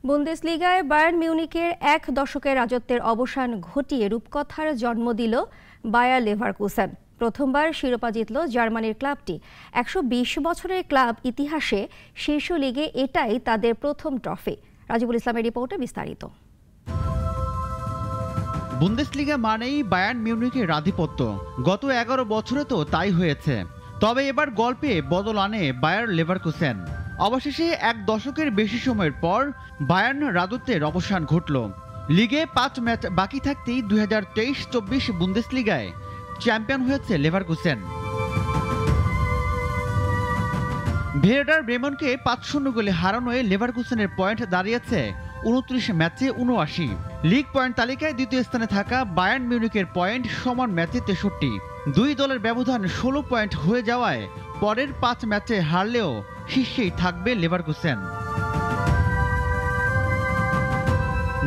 বুন্দেসলিগায় Bayern মিউনিখের এক দশকের রাজত্বের অবসান ঘটিয়ে রূপকথার জন্ম দিল বায়ার লেভারকুসেন। প্রথমবার শিরোপা জিতল জার্মানির ক্লাবটি। ১২০ বছরের ক্লাব ইতিহাসে শীর্ষ লিগে এটাই তাদের প্রথম ট্রফি। রাজিবুল ইসলামের রিপোর্টে বিস্তারিত। বুন্দেসলিগা মানেই বায়ার্ন মিউনিখের আধিপত্য। গত ১১ বছরে তো তাই হয়েছে। তবে এবার গল্পে বদল আনে বায়ার লেভারকুসেন। অবশেষে এক দশকের বেশি সময়ের পর বায়ার্ন রাজত্বের অবসান ঘটল। লিগে ৫ ম্যাচ বাকি থাকতেই ২০২৩-২৪ বুন্দেসলিগায় চ্যাম্পিয়ন হয়েছে লেভারকুসেন। ভের্ডার ব্রেমেনকে ৫-০ গোলে হারানোয় লেভারকুসেনের পয়েন্ট দাঁড়িয়েছে ২৯ ম্যাচে ৭৯। লিগ পয়েন্ট তালিকায় দ্বিতীয় স্থানে থাকা বায়ার্ন মিউনিখের পয়েন্ট সমান ম্যাচে ৬৩। দুই দলের ব্যবধান ১৬ পয়েন্ট হয়ে যাওয়ায় পরের ৫ ম্যাচে হারলেও শীর্ষেই থাকবে লেভারকুসেন।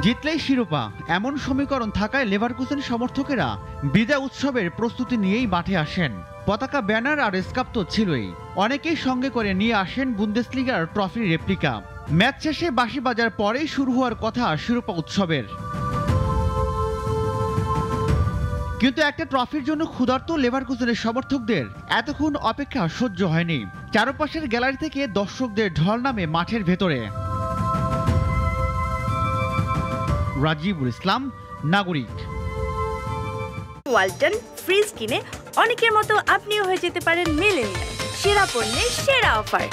জিতলেই শিরোপা, এমন সমীকরণ থাকায় লেভারকুসেন সমর্থকেরা বিদায় উৎসবের প্রস্তুতি নিয়েই মাঠে আসেন। পতাকা, ব্যানার আর স্কাপ তো ছিলই। অনেকেই সঙ্গে করে নিয়ে আসেন বুন্দেসলিগার ট্রফির রেপ্লিকা। ম্যাচ শেষে বাঁশি বাজার পরেই শুরু হওয়ার কথা শিরোপা উৎসবের। কিন্তু একটা ট্রফির জন্য ক্ষুধার্ত লেভারকুসেনের সমর্থকদের এতক্ষণ অপেক্ষা সহ্য হয়নি। চারপাশের গ্যালারি থেকে দর্শকদের ঢল নামে মাঠের ভেতরে। রাজিবুল ইসলাম, নাগরিক। ওয়ালটন ফ্রিজ কিনে অনেকের মতো আপনিও হয়ে যেতে পারেন মিলেনিয়াল। সেরা পণ্যের সেরা অফার।